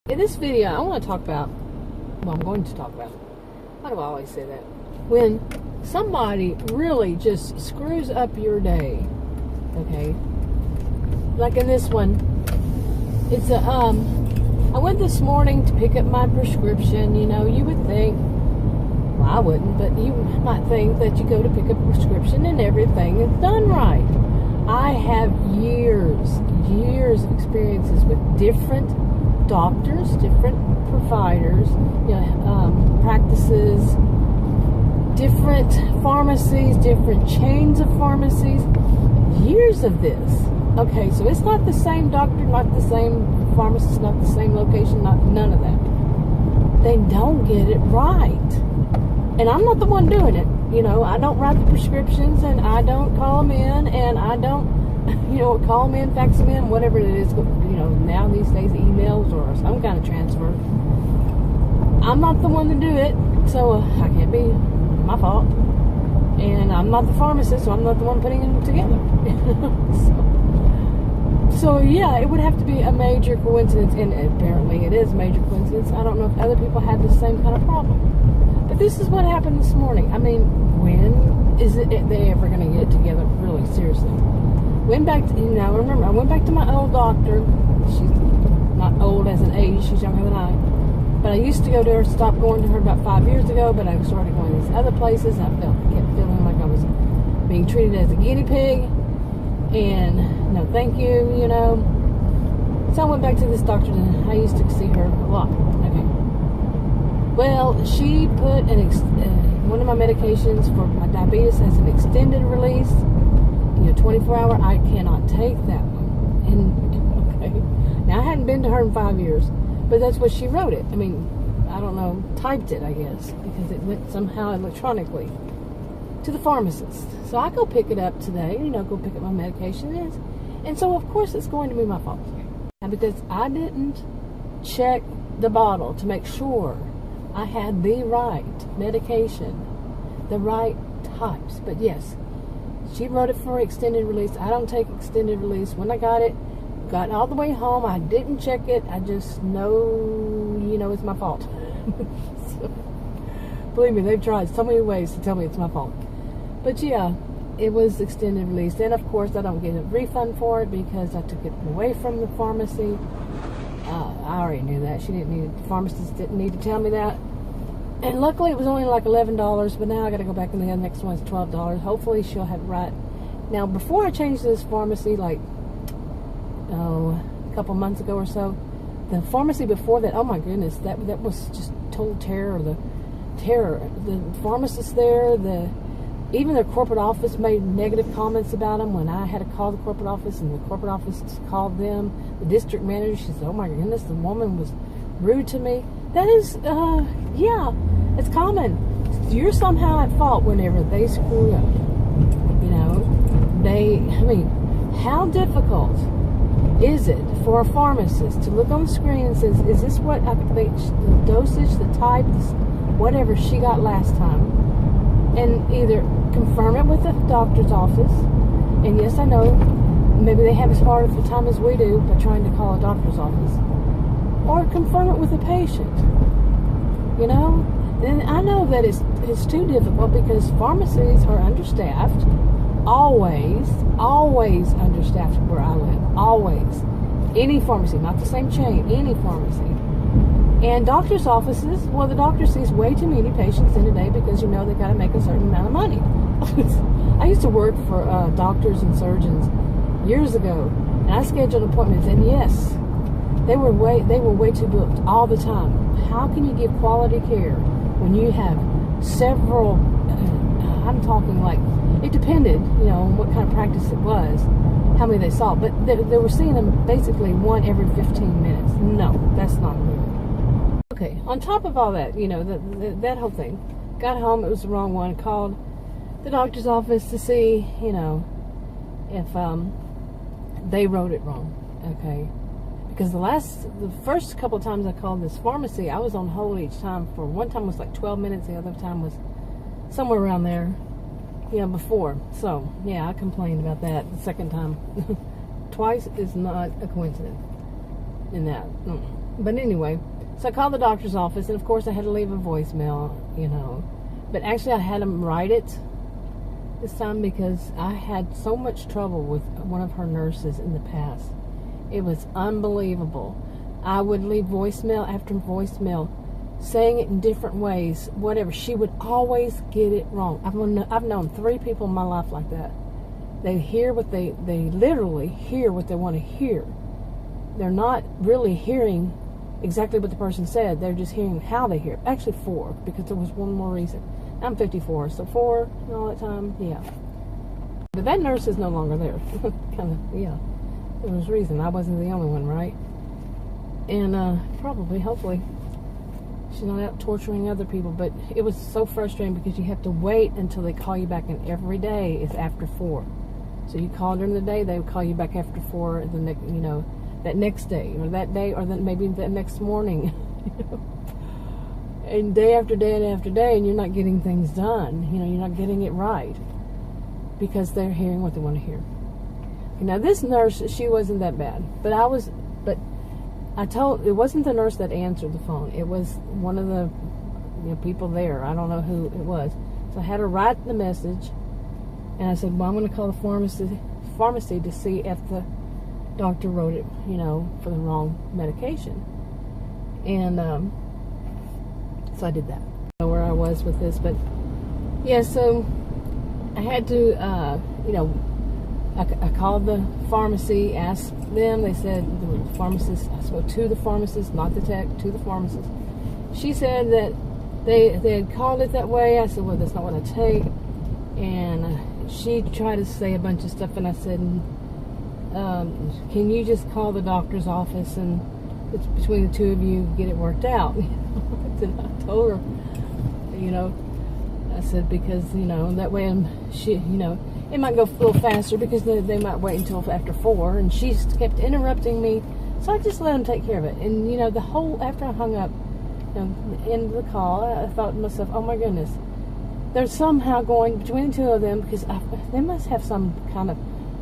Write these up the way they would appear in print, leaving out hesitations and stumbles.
In this video, I want to talk about, well, I'm going to talk about, why do I always say that? When somebody really just screws up your day, okay? Like in this one, it's a, I went this morning to pick up my prescription. You know, you would think, well, I wouldn't, but you might think that you go to pick up a prescription and everything is done right. I have years of experiences with different doctors, different providers, you know, practices, different pharmacies, different chains of pharmacies, years of this. Okay, so it's not the same doctor, not the same pharmacist, not the same location, none of that. They don't get it right. And I'm not the one doing it. You know, I don't write the prescriptions, and I don't call them in, and I don't, you know, call them in, fax them in, whatever it is, you know, now these days, emails or some kind of transfer. I'm not the one to do it, so I can't be my fault. And I'm not the pharmacist, so I'm not the one putting them together. So yeah, it would have to be a major coincidence, and apparently it is a major coincidence. I don't know if other people had the same kind of problem. But this is what happened this morning. I mean, when is they ever going to get together, really, seriously? Went back to, now remember, I went back to my old doctor. She's not old as an age, she's younger than I. But I used to go to her, stopped going to her about 5 years ago, but I started going to these other places, and I kept feeling like I was being treated as a guinea pig, and no thank you, you know. So I went back to this doctor, and I used to see her a lot. Okay. Well, she put one of my medications for my diabetes as an extended release, you know, 24-hour. I cannot take that one. And okay, now I hadn't been to her in 5 years, but that's what she wrote it. I mean, I don't know, typed it, I guess, because it went somehow electronically to the pharmacist. So I go pick it up today, you know, go pick up my medication, and so of course it's going to be my fault. And because I didn't check the bottle to make sure I had the right medication, the right types. But yes, she wrote it for extended release. I don't take extended release. When I got all the way home, I didn't check it. I just know, you know, it's my fault. So, believe me, they've tried so many ways to tell me it's my fault. But yeah, it was extended release. And of course, I don't get a refund for it because I took it away from the pharmacy. I already knew that. The pharmacist didn't need to tell me that. And luckily, it was only like $11, but now I got to go back and the next one's $12. Hopefully, she'll have it right. Now, before I changed this pharmacy, like, a couple months ago or so, the pharmacy before that, oh my goodness, that was just total terror. The pharmacists there, even their corporate office made negative comments about them when I had to call the corporate office, and the corporate office called them. The district manager, she said, oh my goodness, the woman was rude to me. That is, yeah, it's common. You're somehow at fault whenever they screw up. You know, I mean, how difficult is it for a pharmacist to look on the screen and says, is this what the dosage, the type, whatever she got last time? And either confirm it with the doctor's office, and yes, I know, maybe they have as hard of a time as we do by trying to call a doctor's office, or confirm it with the patient, you know? And I know that it's too difficult because pharmacies are understaffed, always understaffed where I live, always. Any pharmacy, not the same chain, any pharmacy. And doctor's offices, well, the doctor sees way too many patients in a day because, you know, they've got to make a certain amount of money. I used to work for doctors and surgeons years ago, and I scheduled appointments, and yes, they were way too booked all the time. How can you give quality care when you have several, I'm talking like, it depended, you know, on what kind of practice it was, how many they saw, but they were seeing them basically one every 15 minutes. No, that's not good. Okay, on top of all that, you know, that whole thing, got home, it was the wrong one, called the doctor's office to see, you know, if they wrote it wrong, okay? Because the first couple of times I called this pharmacy, I was on hold each time. For one time was like 12 minutes, the other time was somewhere around there, you know, before. So, yeah, I complained about that the second time. Twice is not a coincidence in that. But anyway, so I called the doctor's office, and of course I had to leave a voicemail, But actually I had them write it this time because I had so much trouble with one of her nurses in the past. It was unbelievable. I would leave voicemail after voicemail, saying it in different ways, whatever. She would always get it wrong. I've known 3 people in my life like that. They hear what they literally hear what they want to hear. They're not really hearing exactly what the person said. They're just hearing how they hear. Actually 4, because there was one more reason. I'm 54, so 4 and all that time, yeah. But that nurse is no longer there. Yeah. There was a reason. I wasn't the only one, right? And probably, hopefully, she's not out torturing other people. But it was so frustrating because you have to wait until they call you back, and every day is after 4. So you call during the day, they would call you back after 4. The next, that next day, or that day, or then maybe the next morning. And day after day and after day, and you're not getting things done. You're not getting it right because they're hearing what they want to hear. Now this nurse, she wasn't that bad, but it wasn't the nurse that answered the phone. It was one of the people there. I don't know who it was. So I had her write the message, and I said, well, I'm going to call the pharmacy to see if the doctor wrote it, for the wrong medication. And so I did that. I don't know where I was with this, but yeah, so I had to, I called the pharmacy, asked them. They said, the pharmacist, I spoke to the pharmacist, not the tech, to the pharmacist. She said that they had called it that way. I said, well, that's not what I take. And she tried to say a bunch of stuff, and I said, can you just call the doctor's office, and it's between the two of you, get it worked out? And I told her, I said, because, that way it might go a little faster because they might wait until after 4, and she kept interrupting me, so I just let them take care of it. And, after I hung up, the end of the call, I thought to myself, oh my goodness, they're somehow going between the two of them, because they must have some kind of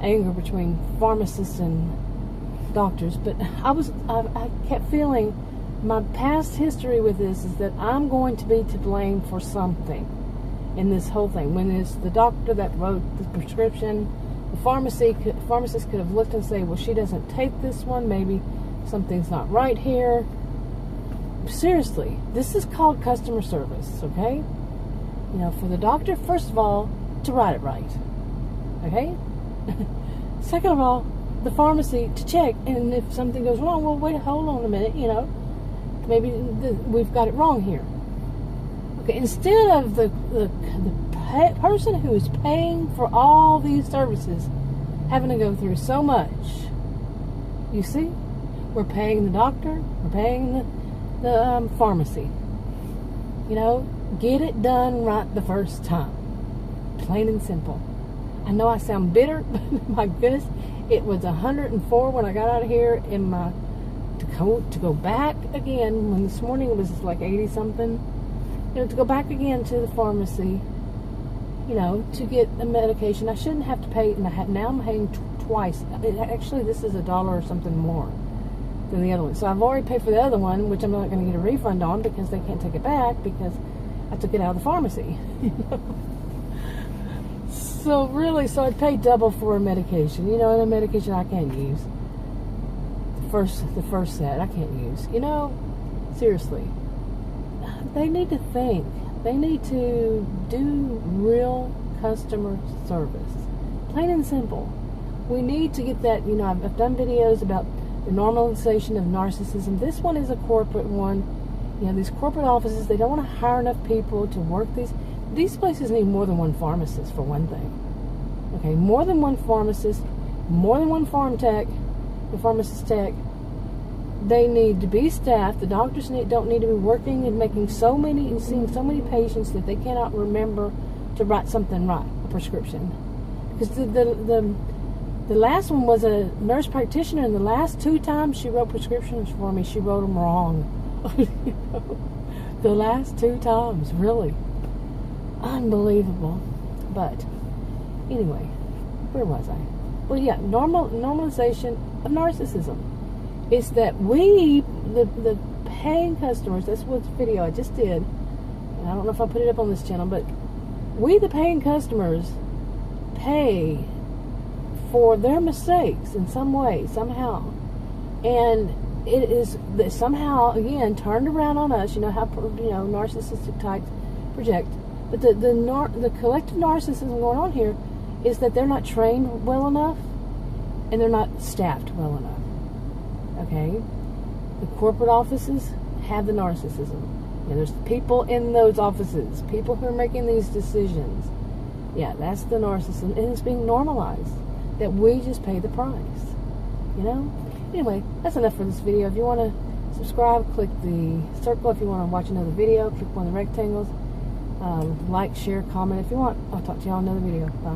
anger between pharmacists and doctors. But I kept feeling my past history with this is that I'm going to be to blame for something in this whole thing. When it's the doctor that wrote the prescription, the pharmacist could have looked and say, well, she doesn't take this one, maybe something's not right here. Seriously, this is called customer service, okay? For the doctor, first of all, to write it right, okay? Second of all, the pharmacy to check, and if something goes wrong, well, wait, hold on a minute, maybe we've got it wrong here. Okay, instead of the person who is paying for all these services having to go through so much, you see, we're paying the doctor, we're paying the pharmacy. Get it done right the first time. Plain and simple. I know I sound bitter, but my goodness, it was 104 when I got out of here to go back again, when this morning it was like 80 something, to go back again to the pharmacy, to get the medication. I shouldn't have to pay, and now I'm paying twice. Actually, this is $1 or something more than the other one. So I've already paid for the other one, which I'm not going to get a refund on because they can't take it back because I took it out of the pharmacy. So I'd pay double for a medication, and a medication I can't use. The first set I can't use. Seriously. They need to think. They need to do real customer service. Plain and simple. We need to get that, I've done videos about the normalization of narcissism. This one is a corporate one. These corporate offices, they don't want to hire enough people to work these places need more than one pharmacist, for one thing. Okay, more than one pharmacist, more than one pharmacist tech. They need to be staffed. The doctors don't need to be working and seeing so many patients that they cannot remember to write something right, a prescription. Because the last one was a nurse practitioner, and the last 2 times she wrote prescriptions for me, she wrote them wrong. The last 2 times, really. Unbelievable. But anyway, where was I? Well, yeah, normalization of narcissism. It's that we, the paying customers, that's what video I just did, and I don't know if I put it up on this channel, but we, the paying customers, pay for their mistakes in some way, somehow. And it is somehow, again, turned around on us. You know how, narcissistic types project. But the collective narcissism going on here is that they're not trained well enough and they're not staffed well enough. Okay? The corporate offices have the narcissism. And there's people in those offices, people who are making these decisions. Yeah, that's the narcissism. And it's being normalized that we just pay the price. You know? Anyway, that's enough for this video. If you want to subscribe, click the circle. If you want to watch another video, click one of the rectangles. Like, share, comment if you want. I'll talk to you all in another video. Bye.